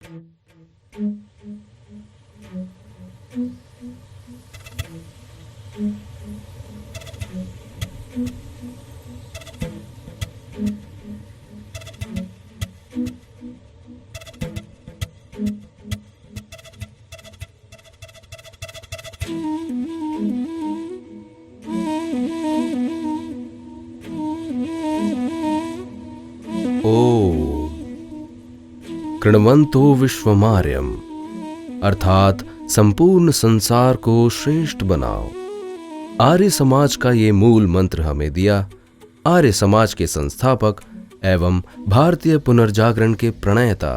ओ कृण्वन्तो विश्वमार्यम, अर्थात संपूर्ण संसार को श्रेष्ठ बनाओ। आर्य समाज का ये मूल मंत्र हमें दिया आर्य समाज के संस्थापक एवं भारतीय पुनर्जागरण के प्रणेता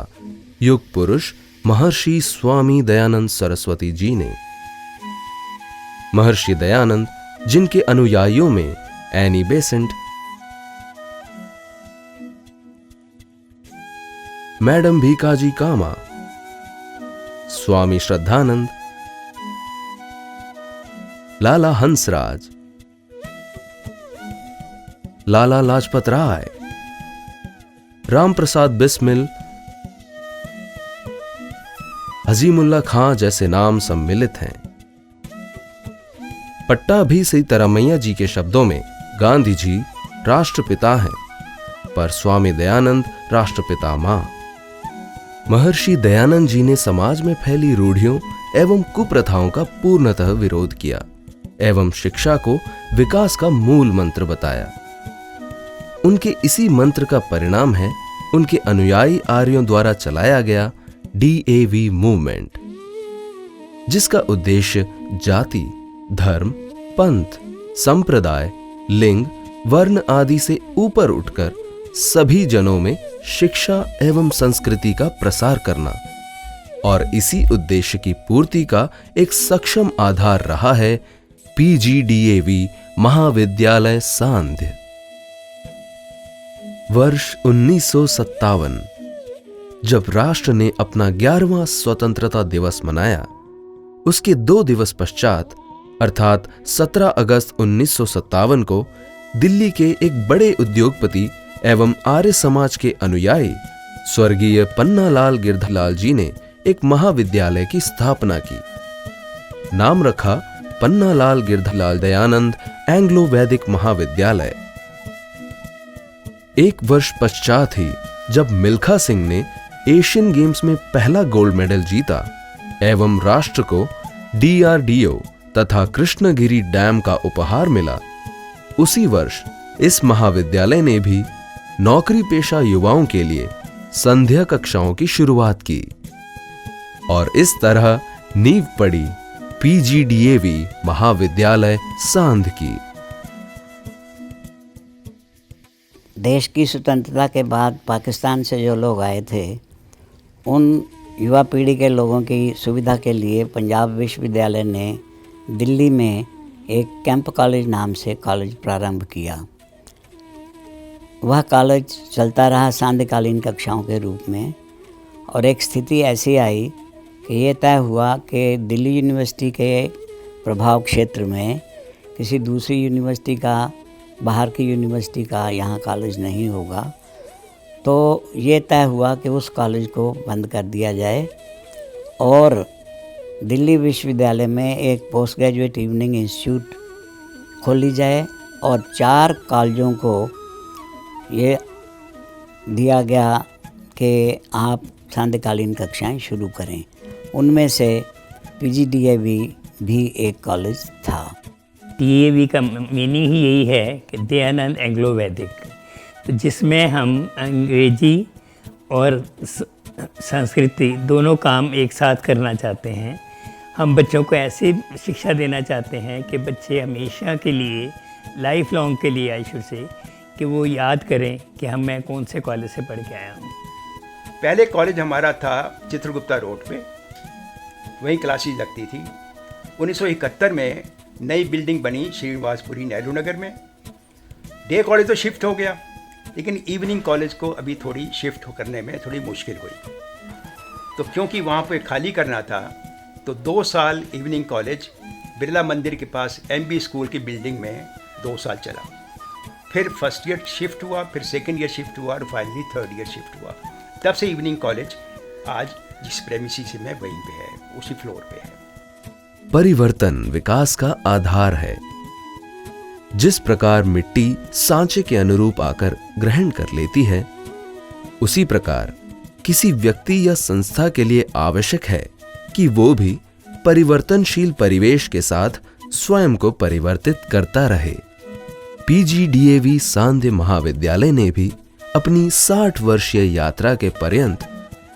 युग पुरुष महर्षि स्वामी दयानंद सरस्वती जी ने। महर्षि दयानंद, जिनके अनुयायियों में एनी बेसेंट, मैडम भीकाजी कामा, स्वामी श्रद्धानंद, लाला हंसराज, लाला लाजपत राय, राम प्रसाद बिस्मिल, अजीमुल्ला खां जैसे नाम सम्मिलित हैं। पट्टाभी सीतारामैया जी के शब्दों में गांधी जी राष्ट्रपिता हैं, पर स्वामी दयानंद राष्ट्रपिता मां। महर्षि दयानंद जी ने समाज में फैली रूढ़ियों एवं कुप्रथाओं का पूर्णतः विरोध किया एवं शिक्षा को विकास का मूल मंत्र बताया। उनके इसी मंत्र का परिणाम है उनके अनुयायी आर्यों द्वारा चलाया गया DAV मूवमेंट, जिसका उद्देश्य जाति, धर्म, पंथ, संप्रदाय, लिंग, वर्ण आदि से ऊपर उठकर सभी जनों में शिक्षा एवं संस्कृति का प्रसार करना और इसी उद्देश्य की पूर्ति का एक सक्षम आधार रहा है PGDAV महाविद्यालय सांध्य। वर्ष 1957 जब राष्ट्र ने अपना 11वां स्वतंत्रता दिवस मनाया, उसके 2 दिवस पश्चात अर्थात 17 अगस्त 1957 को दिल्ली के एक बड़े उद्योगपति एवं आर्य समाज के अनुयायी स्वर्गीय पन्नालाल गिरधरलाल जी ने एक महाविद्यालय की स्थापना की। नाम रखा पन्नालाल गिरधरलाल दयानंद एंग्लो वैदिक महाविद्यालय। 1 वर्ष पश्चात ही जब मिल्खा सिंह ने एशियन गेम्स में पहला गोल्ड मेडल जीता एवं राष्ट्र को DRDO तथा कृष्णगिरी डैम का उपहार मिला, उसी वर्ष इस महाविद्यालय ने भी नौकरी पेशा युवाओं के लिए संध्या कक्षाओं की शुरुआत की और इस तरह नींव पड़ी PGDAV महाविद्यालय सांध की। देश की स्वतंत्रता के बाद पाकिस्तान से जो लोग आए थे, उन युवा पीढ़ी के लोगों की सुविधा के लिए पंजाब विश्वविद्यालय ने दिल्ली में एक कैंप कॉलेज नाम से कॉलेज प्रारंभ किया। वह कॉलेज चलता रहा सांध्यकालीन कक्षाओं के रूप में और एक स्थिति ऐसी आई कि ये तय हुआ कि दिल्ली यूनिवर्सिटी के प्रभाव क्षेत्र में किसी दूसरी यूनिवर्सिटी का, बाहर की यूनिवर्सिटी का यहाँ कॉलेज नहीं होगा। तो ये तय हुआ कि उस कॉलेज को बंद कर दिया जाए और दिल्ली विश्वविद्यालय में एक पोस्ट ग्रेजुएट इवनिंग इंस्टीट्यूट खोली जाए और 4 कॉलेजों को ये दिया गया कि आप सांध्यकालीन कक्षाएं शुरू करें। उनमें से PGDAV भी एक कॉलेज था। DAV का मीनिंग ही यही है कि दयानंद एंग्लो वैदिक, तो जिसमें हम अंग्रेजी और संस्कृति दोनों काम एक साथ करना चाहते हैं। हम बच्चों को ऐसी शिक्षा देना चाहते हैं कि बच्चे हमेशा के लिए, लाइफ लॉन्ग के लिए आई शुड से, कि वो याद करें कि मैं कौन से कॉलेज से पढ़ के आया हूँ। पहले कॉलेज हमारा था चित्रगुप्ता रोड पे, वहीं क्लासेज लगती थी। 1971 में नई बिल्डिंग बनी श्रीनिवासपुरी नेहरू नगर में। डे कॉलेज तो शिफ्ट हो गया, लेकिन इवनिंग कॉलेज को अभी थोड़ी शिफ्ट करने में थोड़ी मुश्किल हुई। तो क्योंकि वहाँ पे खाली करना था, तो 2 साल इवनिंग कॉलेज बिरला मंदिर के पास MB स्कूल की बिल्डिंग में 2 साल चला। फिर फर्स्ट ईयर शिफ्ट हुआ, फिर सेकेंड ईयर शिफ्ट हुआ और फाइनली थर्ड ईयर शिफ्ट हुआ। तब से इवनिंग कॉलेज आज जिस प्रेमिसी से मैं वहीं पे है, उसी फ्लोर पे है। परिवर्तन विकास का आधार है। जिस प्रकार मिट्टी सांचे के अनुरूप आकर ग्रहण कर लेती है, उसी प्रकार किसी व्यक्ति या संस्था के लिए आवश्यक है कि वो भी परिवर्तनशील परिवेश के साथ स्वयं को परिवर्तित करता रहे। पीजीडीएवी सांध्य महाविद्यालय ने भी अपनी 60 वर्षीय यात्रा के पर्यंत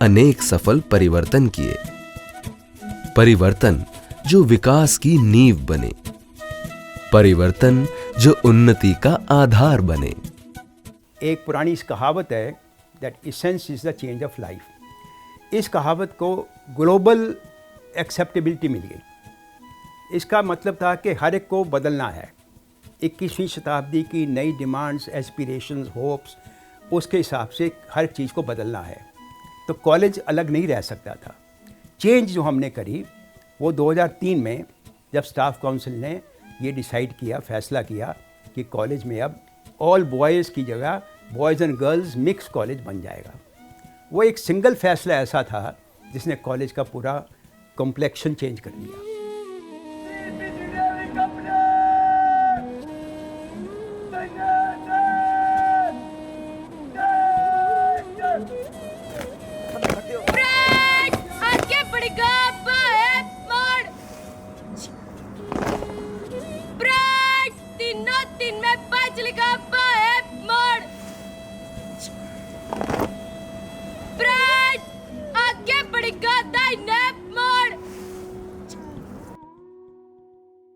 अनेक सफल परिवर्तन किए। परिवर्तन जो विकास की नींव बने, परिवर्तन जो उन्नति का आधार बने। एक पुरानी कहावत है that essence is the change of life. इस कहावत को ग्लोबल एक्सेप्टेबिलिटी मिल गई। इसका मतलब था कि हर एक को बदलना है। 21वीं शताब्दी की नई डिमांड्स, एस्पिरेशंस, होप्स, उसके हिसाब से हर चीज़ को बदलना है। तो कॉलेज अलग नहीं रह सकता था। चेंज जो हमने करी वो 2003 में जब स्टाफ काउंसिल ने ये डिसाइड किया, फैसला किया कि कॉलेज में अब ऑल बॉयज़ की जगह boys and girls mix college बन जाएगा। वो एक सिंगल फैसला ऐसा था जिसने कॉलेज का पूरा कॉम्प्लेक्शन चेंज कर दिया।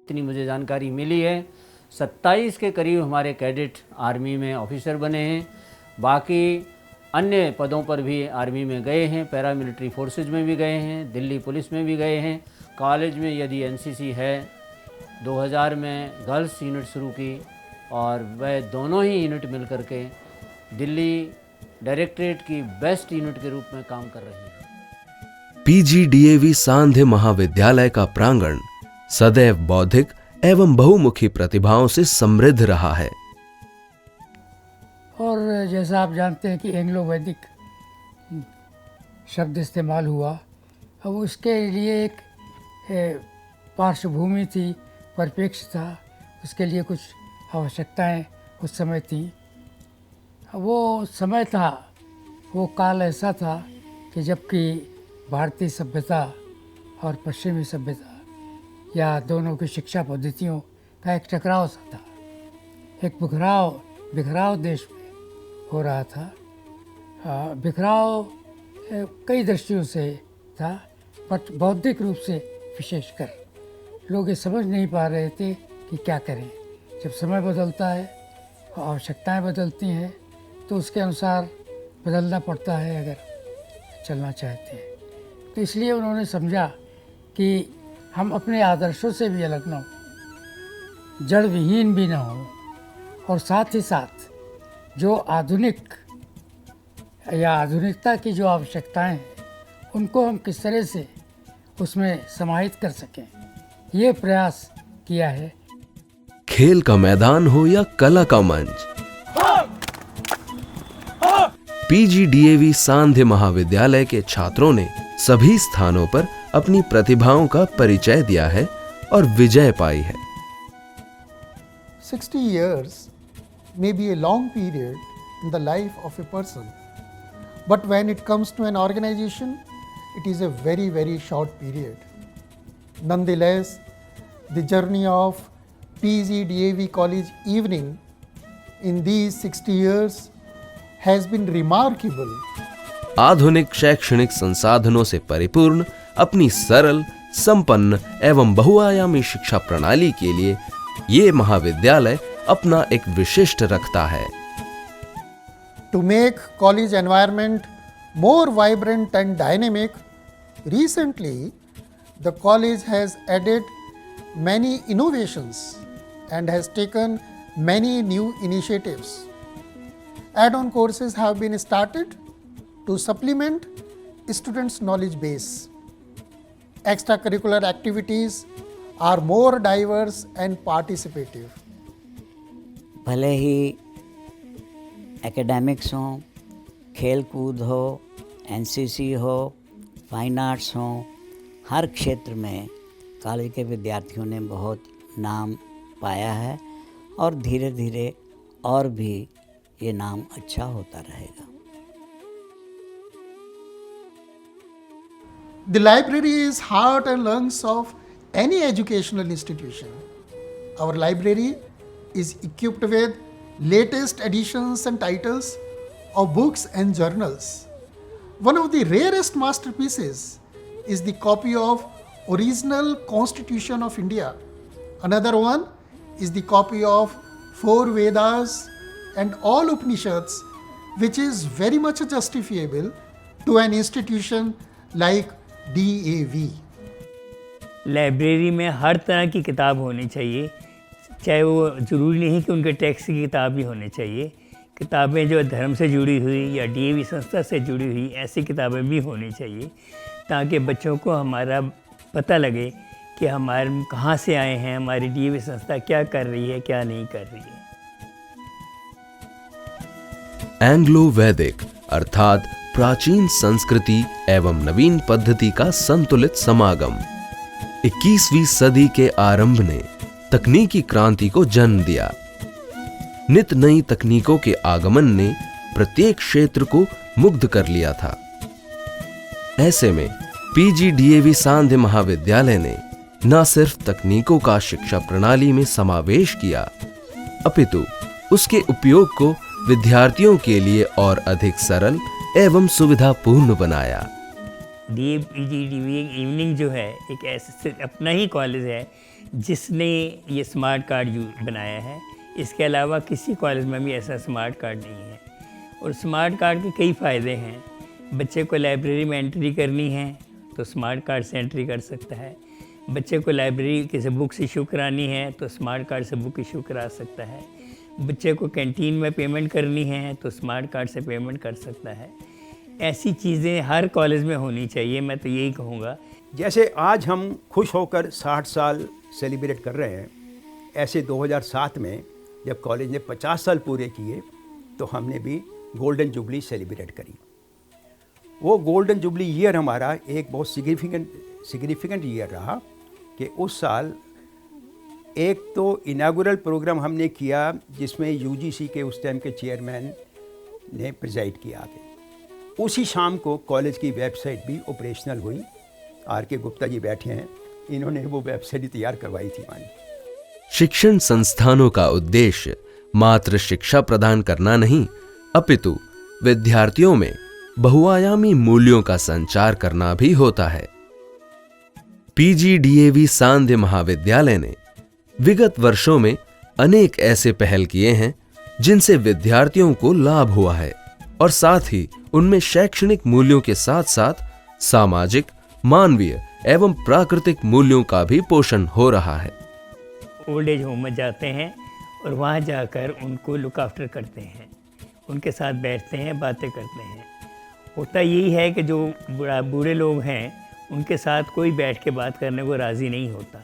इतनी मुझे जानकारी मिली है, 27 के करीब हमारे कैडेट आर्मी में ऑफिसर बने हैं। बाकी अन्य पदों पर भी आर्मी में गए हैं, पैरामिलिट्री फोर्सेज में भी गए हैं, दिल्ली पुलिस में भी गए हैं। कॉलेज में यदि एनसीसी है, 2000 में गर्ल्स यूनिट शुरू की और वह दोनों ही यूनिट मिल करके दिल्ली डायरेक्टरेट की बेस्ट यूनिट के रूप में काम कर रही है। पीजीडीएवी सांध्य महाविद्यालय का प्रांगण सदैव बौद्धिक एवं बहुमुखी प्रतिभाओं से समृद्ध रहा है। और जैसा आप जानते हैं कि एंग्लो वैदिक शब्द इस्तेमाल हुआ, अब उसके लिए एक पार्श्वभूमि थी, परिप्रेक्ष्य था, उसके लिए कुछ आवश्यकताएं उस समय थी। वो समय था, वो काल ऐसा था कि जबकि भारतीय सभ्यता और पश्चिमी सभ्यता या दोनों की शिक्षा पद्धतियों का एक टकराव सा था, एक बिखराव देश में हो रहा था। बिखराव कई दृष्टियों से था, बट बौद्धिक रूप से विशेषकर लोग ये समझ नहीं पा रहे थे कि क्या करें। जब समय बदलता है, आवश्यकताएं बदलती हैं, तो उसके अनुसार बदलना पड़ता है अगर चलना चाहते हैं। तो इसलिए उन्होंने समझा कि हम अपने आदर्शों से भी अलग न हो, जड़ विहीन भी न हो, और साथ ही साथ जो आधुनिक या आधुनिकता की जो आवश्यकताएं हैं, उनको हम किस तरह से उसमें समाहित कर सकें, ये प्रयास किया है। खेल का मैदान हो या कला का मंच, पीजीडीएवी सांध्य महाविद्यालय के छात्रों ने सभी स्थानों पर अपनी प्रतिभाओं का परिचय दिया है और विजय पाई है। 60 years may be a long period in the life of a person, but when it comes to an organization, it is a very, very short period. Nonetheless, the journey of PGDAV College Evening in these 60 years has been remarkable. आधुनिक शैक्षणिक संसाधनों से परिपूर्ण अपनी सरल, संपन्न एवं बहुआयामी शिक्षा प्रणाली के लिए ये महाविद्यालय अपना एक विशिष्ट रखता है। To make college environment more vibrant and dynamic, recently the college has added many innovations and has taken many new initiatives. Add-on courses have been started to supplement students' knowledge base. Extracurricular activities are more diverse and participative. भले ही academics हो, खेल कूद हो, NCC हो, fine arts हों, हर क्षेत्र में college के विद्यार्थियों ने बहुत नाम पाया है और धीरे धीरे और भी ये नाम अच्छा होता रहेगा। The library is heart and lungs of any educational institution. Our library is equipped with latest editions and titles of books and journals. One of the rarest masterpieces is the copy of original Constitution of India. Another one is the copy of 4 Vedas and all Upanishads, which is very much justifiable to an institution like DAV. Library में हर तरह की किताब होनी चाहिए, चाहे वो ज़रूरी नहीं कि उनके टेक्स्ट की किताब ही होनी चाहिए। किताबें जो धर्म से जुड़ी हुई या DAV संस्था से जुड़ी हुई ऐसी किताबें भी होनी चाहिए, ताकि बच्चों को हमारा पता लगे कि हमारे कहाँ से आए हैं, हमारी DAV संस्था क्या कर रही है, क्या नहीं कर रही है। एंग्लो वैदिक अर्थात प्राचीन संस्कृति एवं नवीन पद्धति का संतुलित समागम 21वीं सदी के आरंभ ने तकनीकी क्रांति को जन्म दिया। नित नई तकनीकों के आगमन ने प्रत्येक क्षेत्र को मुग्ध कर लिया था। ऐसे में PGDAV सांध्य महाविद्यालय ने न सिर्फ तकनीकों का शिक्षा प्रणाली में समावेश किया, अपितु उसके उपयोग को विद्यार्थियों के लिए और अधिक सरल एवं सुविधापूर्ण बनाया। PGDAV इवनिंग जो है एक ऐसे अपना ही कॉलेज है जिसने ये स्मार्ट कार्ड बनाया है। इसके अलावा किसी कॉलेज में भी ऐसा स्मार्ट कार्ड नहीं है। और स्मार्ट कार्ड के कई फ़ायदे हैं। बच्चे को लाइब्रेरी में एंट्री करनी है तो स्मार्ट कार्ड से एंट्री कर सकता है। बच्चे को लाइब्रेरी के से बुक्स इशू करानी है तो स्मार्ट कार्ड से बुक इशू करा सकता है। बच्चे को कैंटीन में पेमेंट करनी है तो स्मार्ट कार्ड से पेमेंट कर सकता है। ऐसी चीज़ें हर कॉलेज में होनी चाहिए, मैं तो यही कहूँगा। जैसे आज हम खुश होकर 60 साल सेलिब्रेट कर रहे हैं, ऐसे 2007 में जब कॉलेज ने 50 साल पूरे किए तो हमने भी गोल्डन जुबली सेलिब्रेट करी। वो गोल्डन जुबली ईयर हमारा एक बहुत सिग्निफिकेंट ईयर रहा कि उस साल एक तो इनागुरल प्रोग्राम हमने किया जिसमें UGC के उस टाइम के चेयरमैन ने प्रिजाइड किया आगे। उसी शाम को कॉलेज की वेबसाइट भी ऑपरेशनल हुई। RK गुप्ता जी बैठे हैं, इन्होंने वो वेबसाइट तैयार करवाई थी हमारी। शिक्षण संस्थानों का उद्देश्य मात्र शिक्षा प्रदान करना नहीं, अपितु विद्यार्थियों में बहुआयामी मूल्यों का संचार करना भी होता है। PGDAV सांध्य महाविद्यालय ने विगत वर्षों में अनेक ऐसे पहल किए हैं जिनसे विद्यार्थियों को लाभ हुआ है और साथ ही उनमें शैक्षणिक मूल्यों के साथ साथ सामाजिक, मानवीय एवं प्राकृतिक मूल्यों का भी पोषण हो रहा है। ओल्ड एज होम में जाते हैं और वहाँ जाकर उनको लुक आफ्टर करते हैं, उनके साथ बैठते हैं, बातें करते हैं। होता यही है कि जो बूढ़े लोग हैं उनके साथ कोई बैठ के बात करने को राज़ी नहीं होता,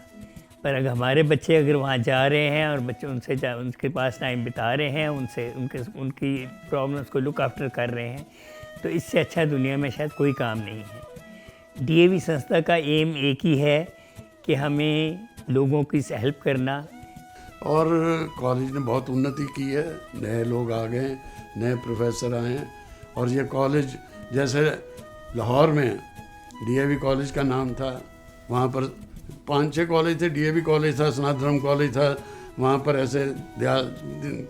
पर अगर हमारे बच्चे अगर वहाँ जा रहे हैं और बच्चे उनके पास टाइम बिता रहे हैं, उनकी प्रॉब्लम्स को लुक आफ्टर कर रहे हैं, तो इससे अच्छा दुनिया में शायद कोई काम नहीं है। DAV संस्था का एम एक ही है कि हमें लोगों की हेल्प करना। और कॉलेज ने बहुत उन्नति की है, नए लोग आ गए, नए प्रोफेसर आए हैं। और ये कॉलेज जैसे लाहौर में DAV कॉलेज का नाम था, वहाँ पर 5-6 कॉलेज थे। DAV कॉलेज था, सनातनम कॉलेज था, वहाँ पर ऐसे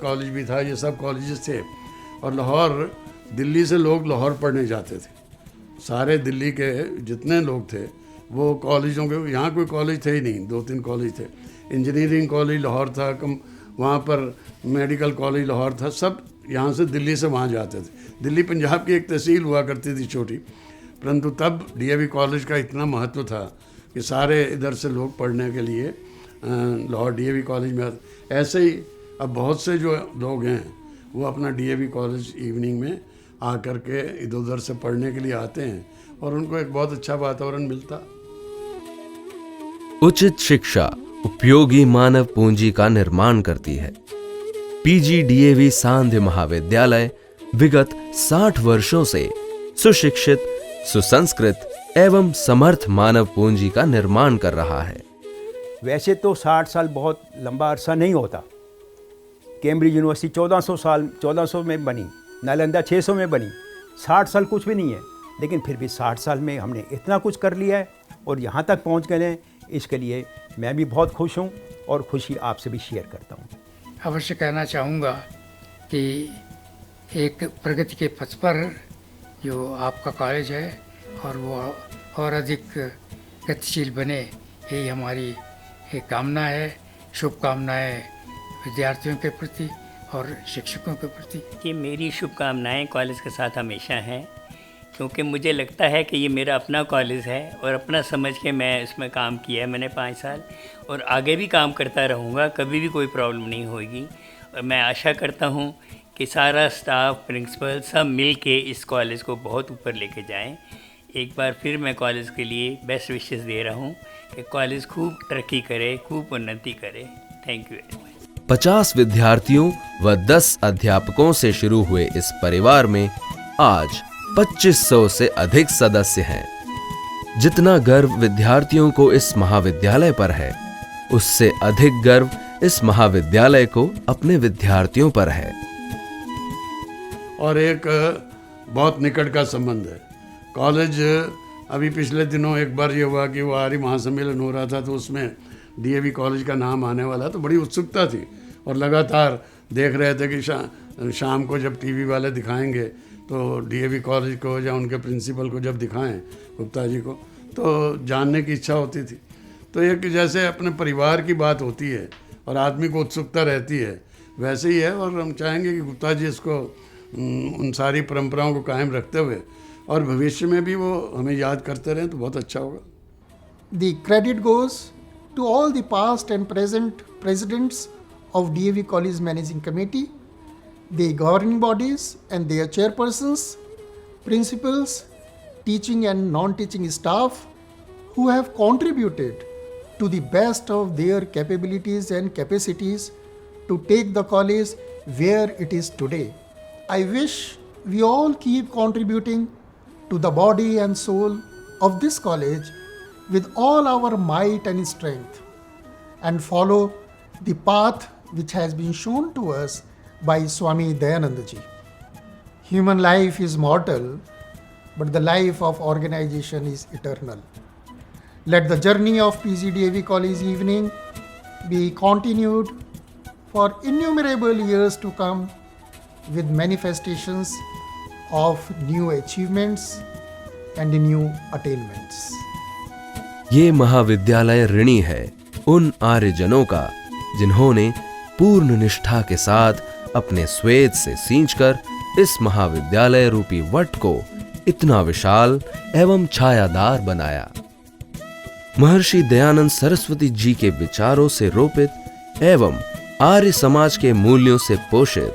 कॉलेज भी था, ये सब कॉलेजेस थे। और लाहौर, दिल्ली से लोग लाहौर पढ़ने जाते थे। सारे दिल्ली के जितने लोग थे वो कॉलेजों के, यहाँ कोई कॉलेज थे ही नहीं, 2-3 कॉलेज थे। इंजीनियरिंग कॉलेज लाहौर था, वहाँ पर मेडिकल कॉलेज लाहौर था। सब यहाँ से दिल्ली से वहाँ जाते थे। दिल्ली पंजाब की एक तहसील हुआ करती थी छोटी, परंतु तब DAV कॉलेज का इतना महत्व था कि सारे इधर से लोग पढ़ने के लिए लाहौर DAV कॉलेज में आते। ऐसे ही अब बहुत से जो लोग हैं वो अपना DAV कॉलेज इवनिंग में आकर के इधर उधर से पढ़ने के लिए आते हैं और उनको एक बहुत अच्छा वातावरण मिलता। उचित शिक्षा उपयोगी मानव पूंजी का निर्माण करती है। PGDAV सांध्य महाविद्यालय विगत 60 वर्षों से सुशिक्षित, सुसंस्कृत एवं समर्थ मानव पूंजी का निर्माण कर रहा है। वैसे तो 60 साल बहुत लंबा अरसा नहीं होता। कैम्ब्रिज यूनिवर्सिटी 1400 में बनी, नालंदा 600 में बनी। 60 साल कुछ भी नहीं है, लेकिन फिर भी 60 साल में हमने इतना कुछ कर लिया है और यहाँ तक पहुँच गए हैं। इसके लिए मैं भी बहुत खुश हूँ और खुशी आपसे भी शेयर करता हूँ। अवश्य कहना चाहूँगा कि एक प्रगति के पथ पर जो आपका कॉलेज है और वो और अधिक गतिशील बने, यही हमारी एक कामना है। शुभकामनाएं विद्यार्थियों के प्रति और शिक्षकों के प्रति। ये मेरी शुभकामनाएं कॉलेज के साथ हमेशा हैं, क्योंकि मुझे लगता है कि ये मेरा अपना कॉलेज है और अपना समझ के मैं इसमें काम किया है मैंने 5 साल, और आगे भी काम करता रहूँगा। कभी भी कोई प्रॉब्लम नहीं होगी। और मैं आशा करता हूँ कि सारा स्टाफ, प्रिंसिपल सब मिल के इस कॉलेज को बहुत ऊपर लेके जाएं। एक बार फिर मैं कॉलेज के लिए बेस्ट विशेस दे रहा हूँ कि कॉलेज खूब तरक्की करे, खूब उन्नति करे। Thank you very much. 50 विद्यार्थियों व 10 अध्यापकों से शुरू हुए इस परिवार में आज 2500 से अधिक सदस्य हैं। जितना गर्व विद्यार्थियों को इस महाविद्यालय पर है, उससे अधिक गर्व इस महाविद्यालय को अपने विद्यार्थियों पर है। और एक बहुत निकट का संबंध है। कॉलेज अभी पिछले दिनों एक बार ये हुआ कि वो आर्य महासम्मेलन हो रहा था, तो उसमें डीएवी कॉलेज का नाम आने वाला, तो बड़ी उत्सुकता थी और लगातार देख रहे थे कि शाम को जब टीवी वाले दिखाएंगे तो डीएवी कॉलेज को या उनके प्रिंसिपल को जब दिखाएं, गुप्ता जी को, तो जानने की इच्छा होती थी। तो एक जैसे अपने परिवार की बात होती है और आदमी को उत्सुकता रहती है, वैसे ही है। और हम चाहेंगे कि गुप्ता जी इसको उन सारी परंपराओं को कायम रखते हुए और भविष्य में भी वो हमें याद करते रहें तो बहुत अच्छा होगा। The credit goes to all the past and present presidents of DAV College Managing Committee, the governing bodies and their chairpersons, principals, teaching and non-teaching staff who have contributed to the best of their capabilities and capacities to take the college where it is today. I wish we all keep contributing to the body and soul of this college with all our might and strength, and follow the path which has been shown to us by Swami Dayananda ji. Human life is mortal, but the life of organization is eternal. Let the journey of PGDAV College evening be continued for innumerable years to come with manifestations of new achievements and new attainments. ये महाविद्यालय ऋणी है उन आर्यजनों का जिन्होंने पूर्ण निष्ठा के साथ अपने स्वेद से सींचकर इस महाविद्यालय रूपी वट को इतना विशाल एवं छायादार बनाया। महर्षि दयानंद सरस्वती जी के विचारों से रोपित एवं आर्य समाज के मूल्यों से पोषित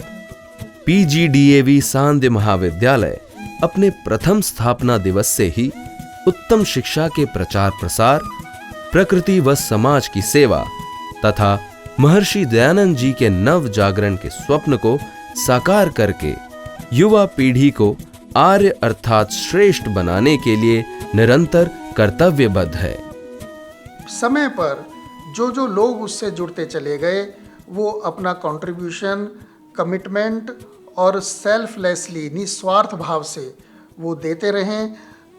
पीजीडीएवी सांध्य महाविद्यालय अपने प्रथम स्थापना दिवस से ही उत्तम शिक्षा के प्रचार प्रसार, प्रकृति व समाज की सेवा तथा महर्षि दयानंद जी के नव जागरण के स्वप्न को साकार करके युवा पीढ़ी को आर्य अर्थात श्रेष्ठ बनाने के लिए निरंतर कर्तव्यबद्ध है। समय पर जो जो लोग उससे जुड़ते चले गए, वो अपना कंट्रीब्यूशन, कमिटमेंट और सेल्फलेसली, निस्वार्थ भाव से वो देते रहें,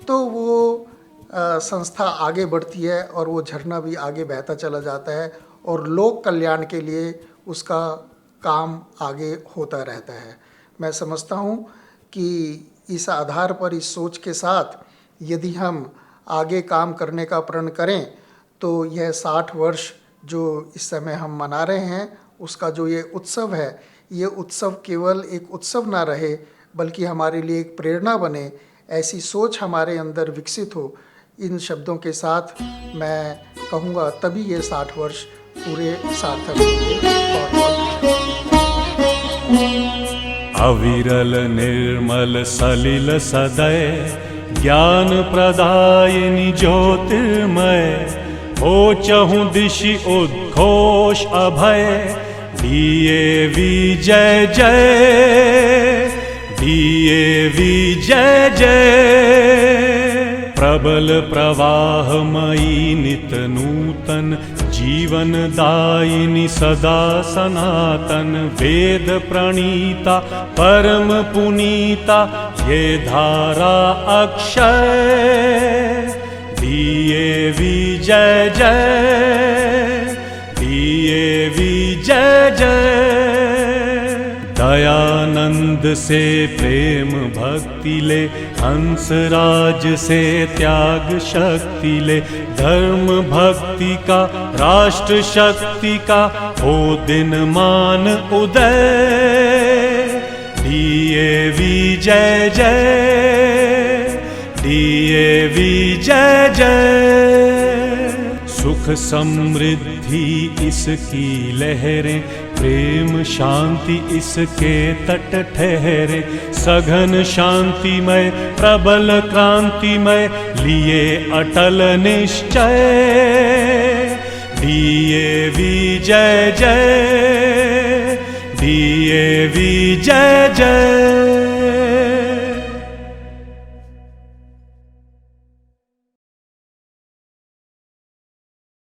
तो वो संस्था आगे बढ़ती है और वो झरना भी आगे बहता चला जाता है और लोक कल्याण के लिए उसका काम आगे होता रहता है। मैं समझता हूँ कि इस आधार पर, इस सोच के साथ यदि हम आगे काम करने का प्रण करें तो यह 60 वर्ष जो इस समय हम मना रहे हैं, उसका जो ये उत्सव है, ये उत्सव केवल एक उत्सव ना रहे बल्कि हमारे लिए एक प्रेरणा बने, ऐसी सोच हमारे अंदर विकसित हो। इन शब्दों के साथ मैं कहूँगा तभी ये 60 वर्ष पूरे सार्थक होंगे। अविरल निर्मल सलिल सदय ज्ञान प्रदायिनी ज्योतिर्मय हो चहु दिशि उद्घोष अभय डीएवी जय जय, डीएवी जय जय। प्रबल प्रवाहमयी नित नूतन, जीवन दायिनी सदा सनातन। वेद प्रणीता परम पुनीता, ये धारा अक्षय, दिए विजय जय, दिए विजय जय। दयानंद से प्रेम भक्ति ले, हंसराज से त्याग शक्ति ले। धर्म भक्ति का राष्ट्र शक्ति का हो दिन मान उदय, दिए विजय जय, दिए विजय जय। सुख समृद्धि इसकी लहरें, प्रेम शांति इसके तट ठहरे। सघन शांतिमय प्रबल क्रांतिमय, लिए अटल निश्चय, दिए विजय जय, दिए विजय जय।